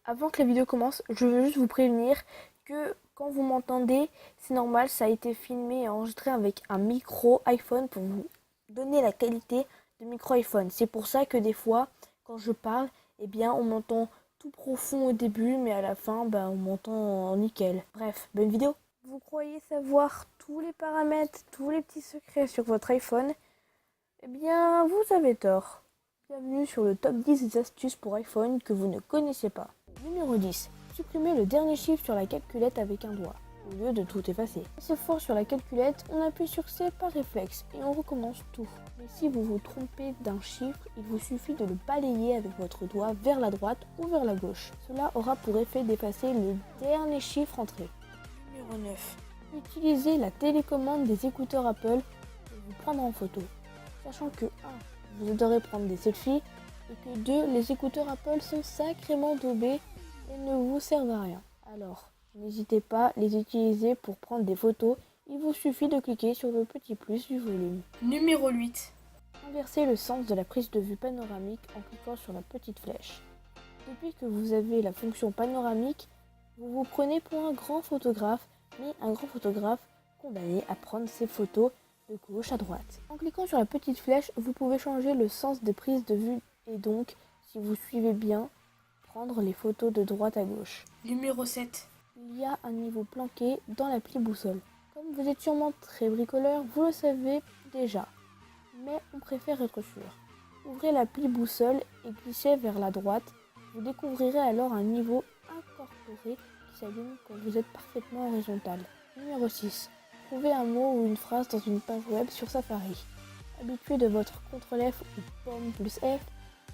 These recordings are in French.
Avant que la vidéo commence, je veux juste vous prévenir que quand vous m'entendez, c'est normal, ça a été filmé et enregistré avec un micro iPhone pour vous donner la qualité de micro iPhone. C'est pour ça que des fois, quand je parle, eh bien, on m'entend tout profond au début, mais à la fin, on m'entend en nickel. Bref, bonne vidéo. Vous croyez savoir tous les paramètres, tous les petits secrets sur votre iPhone? Eh bien, vous avez tort. Bienvenue sur le top 10 des astuces pour iPhone que vous ne connaissez pas. Numéro 10. Supprimez le dernier chiffre sur la calculette avec un doigt, au lieu de tout effacer. C'est fort sur la calculette, on appuie sur C par réflexe et on recommence tout. Mais si vous vous trompez d'un chiffre, il vous suffit de le balayer avec votre doigt vers la droite ou vers la gauche. Cela aura pour effet d'effacer le dernier chiffre entré. Numéro 9. Utilisez la télécommande des écouteurs Apple pour vous prendre en photo. Sachant que 1. Vous adorez prendre des selfies et que 2. Les écouteurs Apple sont sacrément daubés et ne vous servent à rien. Alors, n'hésitez pas à les utiliser pour prendre des photos, il vous suffit de cliquer sur le petit plus du volume. Numéro 8. Inversez le sens de la prise de vue panoramique en cliquant sur la petite flèche. Depuis que vous avez la fonction panoramique, vous vous prenez pour un grand photographe, mais un grand photographe condamné à prendre ses photos de gauche à droite. En cliquant sur la petite flèche, vous pouvez changer le sens de prise de vue et donc, si vous suivez bien, prendre les photos de droite à gauche. Numéro 7. Il y a un niveau planqué dans l'appli boussole. Comme vous êtes sûrement très bricoleur, vous le savez déjà, mais on préfère être sûr. Ouvrez l'appli boussole et glissez vers la droite. Vous découvrirez alors un niveau incorporé qui s'allume quand vous êtes parfaitement horizontal. Numéro 6. Trouvez un mot ou une phrase dans une page web sur Safari. Habitué de votre CTRL F ou pomme plus F,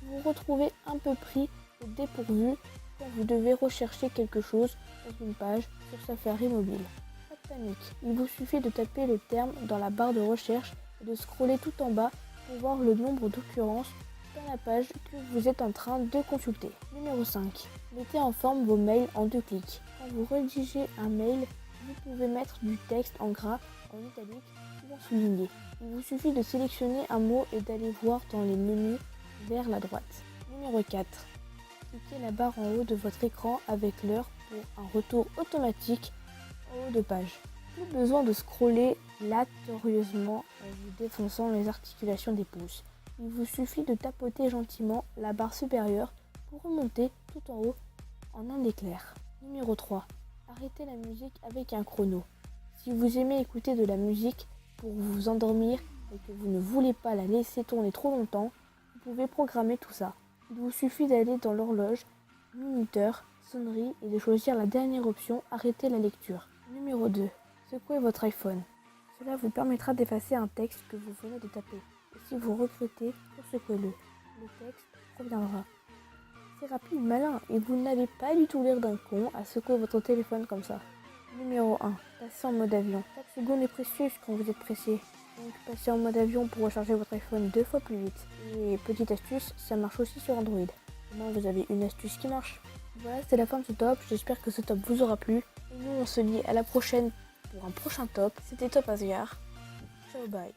vous vous retrouvez un peu pris au dépourvu quand vous devez rechercher quelque chose dans une page sur Safari mobile. Pas de panique, il vous suffit de taper le terme dans la barre de recherche et de scroller tout en bas pour voir le nombre d'occurrences dans la page que vous êtes en train de consulter. Numéro 5. Mettez en forme vos mails en 2 clics. Quand vous rédigez un mail, vous pouvez mettre du texte en gras, en italique ou en souligné. Il vous suffit de sélectionner un mot et d'aller voir dans les menus vers la droite. Numéro 4. Cliquez la barre en haut de votre écran avec l'heure pour un retour automatique en haut de page. Plus besoin de scroller laborieusement en vous défonçant les articulations des pouces. Il vous suffit de tapoter gentiment la barre supérieure pour remonter tout en haut en un éclair. Numéro 3. Arrêtez la musique avec un chrono. Si vous aimez écouter de la musique pour vous endormir et que vous ne voulez pas la laisser tourner trop longtemps, vous pouvez programmer tout ça. Il vous suffit d'aller dans l'horloge, minuteur, sonnerie et de choisir la dernière option, arrêter la lecture. Numéro 2. Secouez votre iPhone. Cela vous permettra d'effacer un texte que vous venez de taper. Et si vous regrettez, secouez-le. Le texte reviendra. C'est rapide, malin, et vous n'avez pas du tout l'air d'un con à secouer votre téléphone comme ça. Numéro 1. Passez en mode avion. Chaque seconde est précieuse quand vous êtes pressé. Donc passez en mode avion pour recharger votre iPhone 2 fois plus vite. Et petite astuce, ça marche aussi sur Android. Au moins vous avez une astuce qui marche. Voilà, c'est la fin de ce top. J'espère que ce top vous aura plu. Et nous on se dit à la prochaine pour un prochain top. C'était Top Asgard. Ciao, bye.